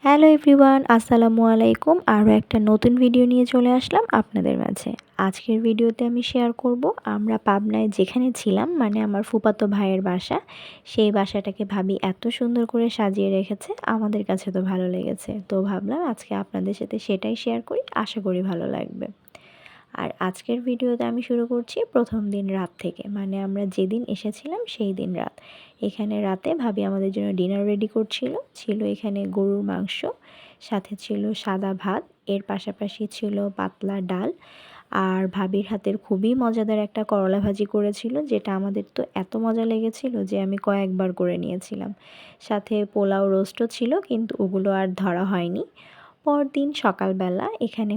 Hello everyone, আসসালামু আলাইকুম। আরও একটা নতুন ভিডিও নিয়ে চলে আসলাম আপনাদের মাঝে। আজকের ভিডিওতে আমি শেয়ার করব আমরা পাবনায় যেখানে ছিলাম, মানে আমার ফুফাতো ভাইয়ের বাসা। সেই বাসাটাকে ভাবি এত সুন্দর করে সাজিয়ে রেখেছে, আমাদের কাছে তো ভালো লেগেছে। তো ভাবলাম আজকে আপনাদের সাথে সেটাই শেয়ার করি, আশা করি ভালো লাগবে। আর আজকের ভিডিওতে আমি শুরু করছি প্রথম দিন রাত থেকে, মানে আমরা যেদিন এসেছিলাম সেই দিন রাত। এখানে রাতে ভাবি আমাদের জন্য ডিনার রেডি ছিল এখানে গরুর মাংস, সাথে ছিল সাদা ভাত, এর পাশাপাশি ছিল পাতলা ডাল। আর ভাবির হাতের খুবই মজাদার একটা করলা ভাজি করেছিল, যেটা আমাদের তো এত মজা লেগেছিল যে আমি কয়েকবার করে নিয়েছিলাম। সাথে পোলাও রোস্টও ছিল, কিন্তু ওগুলো আর ধরা হয়নি। পরদিন সকালবেলা এখানে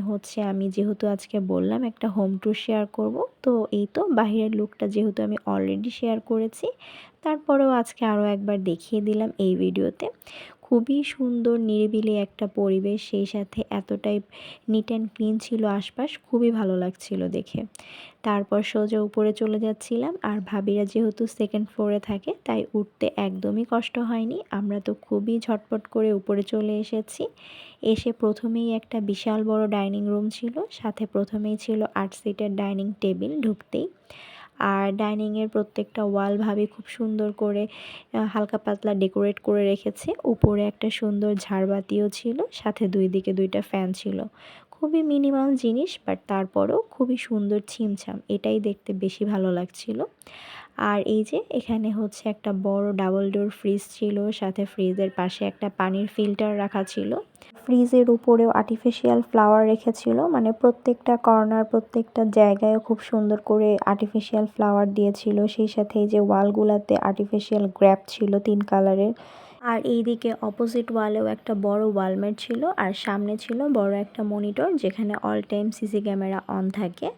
আমি যেহেতু আজকে বললাম একটা হোম ট্যুর শেয়ার করব, তো এই তো বাহিরের লুকটা যেহেতু আমি অলরেডি শেয়ার করেছি, তারপরেও আজকে আরও একবার দেখিয়ে দিলাম এই ভিডিওতে। খুবই সুন্দর নিরিবিলি একটা পরিবেশ, সেই সাথে এতটাই নিট অ্যান্ড ক্লিন ছিল আশপাশ, খুবই ভালো লাগছিল দেখে। তারপর সোজা উপরে চলে যাচ্ছিলাম, আর ভাবিরা যেহেতু সেকেন্ড ফ্লোরে থাকে তাই উঠতে একদমই কষ্ট হয়নি। আমরা তো খুবই ঝটপট করে উপরে চলে এসেছি। এসে প্রথমেই একটা বিশাল বড় ডাইনিং রুম ছিল, সাথে প্রথমেই ছিল 8 সিটের ডাইনিং টেবিল ঢুকতেই। আর ডাইনিংয়ের প্রত্যেকটা ওয়াল ভাবে খুব সুন্দর করে হালকা পাতলা ডেকোরেট করে রেখেছে। উপরে একটা সুন্দর ঝাড়বাতিও ছিল, সাথে দুই দিকে দুইটা ফ্যান ছিল। খুবই মিনিমাল জিনিস, বাট তারপরেও খুবই সুন্দর ছিমছাম, এটাই দেখতে বেশি ভালো লাগছিল। আর এই যে এখানে একটা বড় ডাবল ডোর ফ্রিজ ছিল, সাথে ফ্রিজের পাশে একটা পানির ফিল্টার রাখা ছিল। ফ্রিজের উপরেও আর্টিফিশিয়াল ফ্লাওয়ার রেখেছিল, মানে প্রত্যেকটা কর্নার প্রত্যেকটা জায়গায় খুব সুন্দর করে আর্টিফিশিয়াল ফ্লাওয়ার দিয়েছিল। সেই সাথে এই যে ওয়ালগুলাতে আর্টিফিশিয়াল গ্র্যাপ ছিল 3 কালারের। আর এইদিকে অপোজিট ওয়ালেও একটা বড় ওয়ালমেট ছিল, আর সামনে ছিল বড় একটা মনিটর যেখানে all time CC camera on থাকে।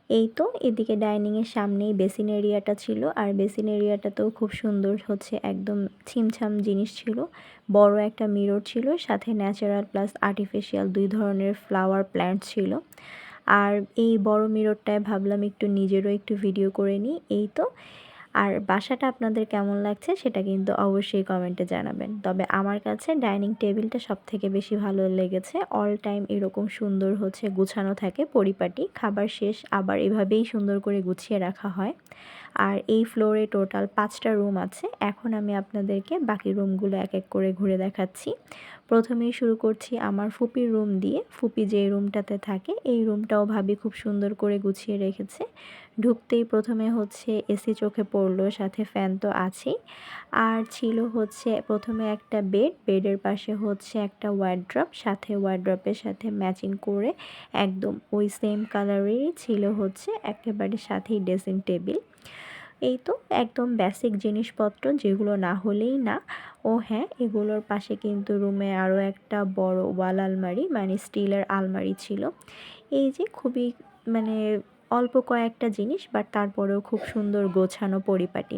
এই তো এদিকে ডাইনিংয়ের সামনেই বেসিন এরিয়াটা ছিল, আর বেসিন এরিয়াটাতেও খুব সুন্দর একদম ছিমছাম জিনিস ছিল। বড় একটা মিরর ছিল, সাথে ন্যাচারাল প্লাস আর্টিফিশিয়াল দুই ধরনের ফ্লাওয়ার প্ল্যান্ট ছিল। আর এই বড় মিররটায় ভাবলাম একটু নিজেরও একটু ভিডিও করে নিই। এই তো। আর বাসাটা আপনাদের কেমন লাগছে সেটা কিন্তু অবশ্যই কমেন্টে জানাবেন। তবে আমার কাছে ডাইনিং টেবিলটা সবথেকে বেশি ভালো লেগেছে। অল টাইম এরকম সুন্দর গুছানো থাকে, পরিপাটি। খাবার শেষ আবার এভাবেই সুন্দর করে গুছিয়ে রাখা হয়। আর এই ফ্লোরে টোটাল 5টা রুম আছে। এখন আমি আপনাদেরকে বাকি রুমগুলো এক এক করে ঘুরে দেখাচ্ছি। প্রথমেই শুরু করছি আমার ফুপির রুম দিয়ে। ফুপি যে রুমটাতে থাকে এই রুমটাও ভাবি খুব সুন্দর করে গুছিয়ে রেখেছে। ঢুকতেই প্রথমে এসি চোখে পড়লো, সাথে ফ্যান তো আছেই। আর ছিল প্রথমে একটা বেডের পাশে একটা ওয়ার্ড্রপ, সাথে ওয়ার্ড্রপের সাথে ম্যাচিং করে একদম ওই সেম কালারেরই ছিল একেবারে সাথেই ড্রেসিং টেবিল। এই তো একদম বেসিক জিনিসপত্র, যেগুলো না হলেই না। ও হ্যাঁ, এগুলোর পাশে কিন্তু রুমে আরও একটা বড় ওয়াল আলমারি, মানে স্টিলের আলমারি ছিল। এই যে খুবই মানে অল্প কয়েকটা জিনিস, বাট তারপরেও খুব সুন্দর গোছানো পরিপাটি।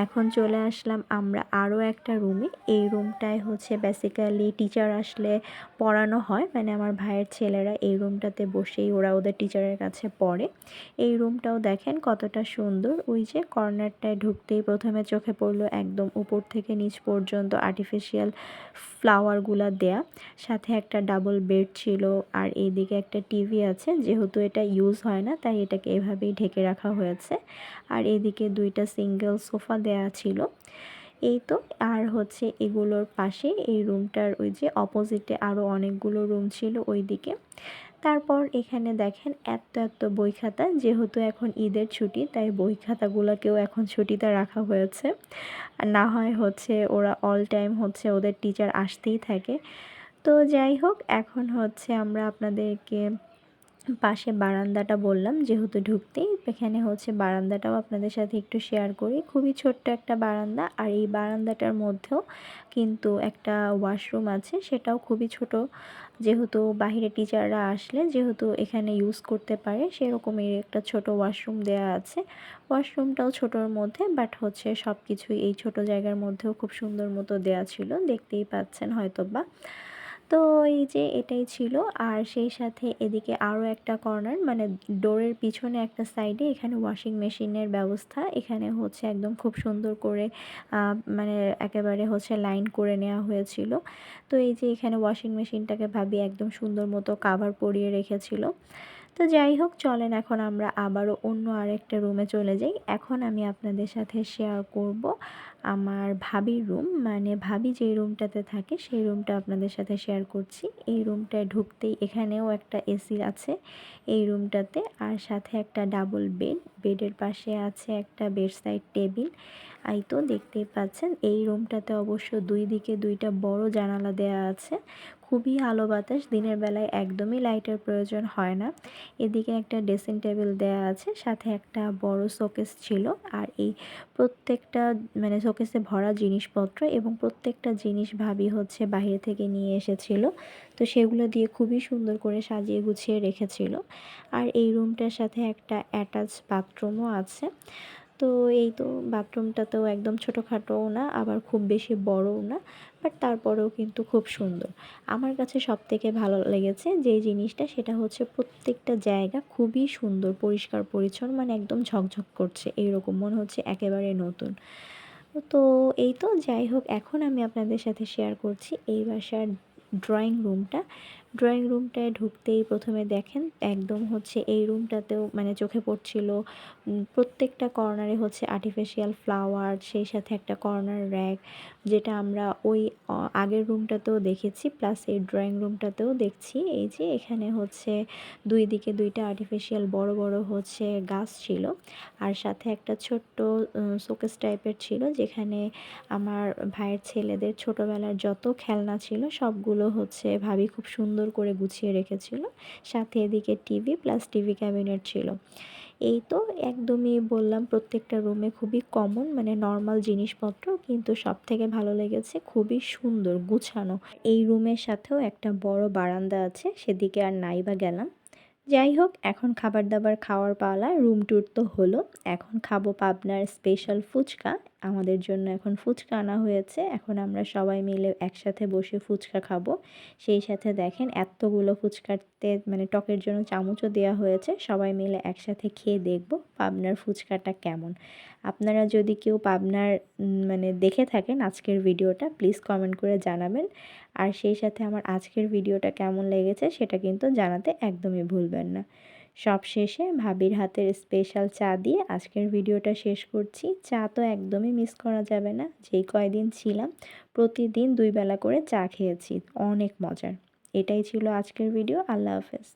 এখন চলে আসলাম আমরা আরও একটা রুমে। এই রুমটায় বেসিক্যালি টিচার আসলে পড়ানো হয়, মানে আমার ভাইয়ের ছেলেরা এই রুমটাতে বসেই ওরা ওদের টিচারের কাছে পড়ে। এই রুমটাও দেখেন কতটা সুন্দর। ওই যে কর্নারটায় ঢুকতেই প্রথমে চোখে পড়লো একদম উপর থেকে নিচ পর্যন্ত আর্টিফিশিয়াল ফ্লাওয়ারগুলো দেয়া, সাথে একটা ডাবল বেড ছিল। আর এইদিকে একটা টিভি আছে, যেহেতু এটা ইউজ হয় না তাই এটাকে এভাবেই ঢেকে রাখা হয়েছে। আর এদিকে দুইটা সিঙ্গেল সোফা দেয়া ছিল। এই তো। আর এগুলোর পাশে এই রুমটার ওই যে অপোজিটে আরও অনেকগুলো রুম ছিল ওইদিকে। তারপর এখানে দেখেন এত এত বই খাতা, যেহেতু এখন ঈদের ছুটি তাই বই খাতাগুলোকেও এখন ছুটিতে রাখা হয়েছে। আর না হয় ওরা অল টাইম ওদের টিচার আসতেই থাকে। তো যাই হোক, এখন আমরা আপনাদেরকে পাশে বারান্দাটা বললাম, যেহেতু ঢুকতেই এখানে বারান্দাটাও আপনাদের সাথে একটু শেয়ার করি। খুবই ছোট্ট একটা বারান্দা, আর এই বারান্দাটার মধ্যেও কিন্তু একটা ওয়াশরুম আছে, সেটাও খুবই ছোট। যেহেতু বাহিরে টিচাররা আসলে যেহেতু এখানে ইউজ করতে পারে, সেরকমই একটা ছোট ওয়াশরুম দেয়া আছে। ওয়াশরুমটাও ছোটোর মধ্যে, বাট সব কিছুই এই ছোট জায়গার মধ্যেও খুব সুন্দর মতো দেয়া ছিল, দেখতেই পাচ্ছেন হয়তো বা। তো এই যে এটাই ছিল। আর সেই সাথে এদিকে আরও একটা কর্নার, মানে ডোরের পিছনে একটা সাইডে এখানে ওয়াশিং মেশিনের ব্যবস্থা। এখানে হচ্ছে একদম খুব সুন্দর করে মানে একেবারে হচ্ছে লাইন করে নেওয়া হয়েছিল। তো এই যে এখানে ওয়াশিং মেশিনটাকে ভাবি একদম সুন্দর মতো কাভার পরিয়ে রেখেছিল। তো যাই হোক, চলেন এখন আমরা আবারও অন্য আরেকটা রুমে চলে যাই। এখন আমি আপনাদের সাথে শেয়ার করব আমার ভাবির রুম, মানে ভাবি যেই রুমটাতে থাকে সেই রুমটা আপনাদের সাথে শেয়ার করছি। এই রুমটায় ঢুকতেই এখানেও একটা এসি আছে এই রুমটাতে, আর সাথে একটা ডাবল বেড, বেডের পাশে আছে একটা বেডসাইড টেবিল। এই তো দেখতেই পাচ্ছেন, এই রুমটাতে অবশ্য দুই দিকে দুইটা বড় জানালা দেওয়া আছে। খুবই আলো বাতাস, দিনের বেলায় একদমই লাইটের প্রয়োজন হয় না। এদিকে একটা ড্রেসিং টেবিল দেয়া আছে, সাথে একটা বড় শোকেস ছিল। আর এই প্রত্যেকটা মানে শোকেসে ভরা জিনিসপত্র, এবং প্রত্যেকটা জিনিস ভাবি হচ্ছে বাইরে থেকে নিয়ে এসেছিল। তো সেগুলো দিয়ে খুবই সুন্দর করে সাজিয়ে গুছিয়ে রেখেছিল। আর এই রুমটার সাথে একটা অ্যাটাচ বাথরুমও আছে। তো এই তো বাথরুমটাতেও একদম ছোটোখাটোও না, আবার খুব বেশি বড়ও না, বাট তারপরেও কিন্তু খুব সুন্দর। আমার কাছে সবথেকে ভালো লেগেছে যে জিনিসটা, সেটা হচ্ছে প্রত্যেকটা জায়গা খুবই সুন্দর, পরিষ্কার পরিচ্ছন্ন, মানে একদম ঝকঝক করছে, এইরকম মনে হচ্ছে একেবারে নতুন। তো এই তো যাই হোক, এখন আমি আপনাদের সাথে শেয়ার করছি এই বাসার ড্রয়িং রুমটা। ড্রয়িং রুমটায় ঢুকতেই প্রথমে দেখেন একদম হচ্ছে এই রুমটাতেও মানে চোখে পড়ছিল প্রত্যেকটা কর্নারে হচ্ছে আর্টিফিশিয়াল ফ্লাওয়ার, সেই সাথে একটা কর্নার র্যাক, যেটা আমরা ওই আগের রুমটাতেও দেখেছি, প্লাস এই ড্রয়িং রুমটাতেও দেখছি। এই যে এখানে হচ্ছে দুই দিকে দুইটা আর্টিফিশিয়াল বড় বড় হচ্ছে গাছ ছিল, আর সাথে একটা ছোট্ট শোকেস টাইপের ছিল, যেখানে আমার ভাইয়ের ছেলেদের ছোটোবেলার যত খেলনা ছিল সবগুলো হচ্ছে ভাবি খুব সুন্দর করে গুছিয়ে রেখেছিল। সাথে এদিকে টিভি প্লাস টিভি ক্যাবিনেট ছিল। এই তো একদমই বললাম প্রত্যেকটা রুমে খুবই কমন মানে নর্মাল জিনিসপত্র, কিন্তু সব থেকে ভালো লেগেছে খুবই সুন্দর গুছানো। এই রুমের সাথেও একটা বড় বারান্দা আছে, সেদিকে আর নাই বা গেলাম। যাই হোক, এখন খাবার দাবার খাওয়ার পালা। রুম ট্যুর তো হলো, এখন খাবো পাবনার স্পেশাল ফুচকা। আমাদের জন্য এখন ফুচকা আনা হয়েছে, এখন আমরা সবাই মিলে একসাথে বসে ফুচকা খাবো। সেই সাথে দেখেন এতগুলো ফুচকাতে মানে টকের জন্য চামচও দেওয়া হয়েছে। সবাই মিলে একসাথে খেয়ে দেখব পাবনার ফুচকাটা কেমন। আপনারা যদি কেউ পাবনার মানে দেখে থাকেন আজকের ভিডিওটা, প্লিজ কমেন্ট করে জানাবেন। আর সেই সাথে আমার আজকের ভিডিওটা কেমন লেগেছে সেটা কিন্তু জানাতে একদমই ভুলবেন না। সব শেষে ভাবির হাতের স্পেশাল চা দিয়ে আজকের ভিডিওটা শেষ করছি। চা তো একদমই মিস করা যাবে না, যেই কয়দিন ছিলাম প্রতিদিন 2 বেলা করে চা খেয়েছি, অনেক মজার। এটাই ছিল আজকের ভিডিও। আল্লাহ হাফেজ।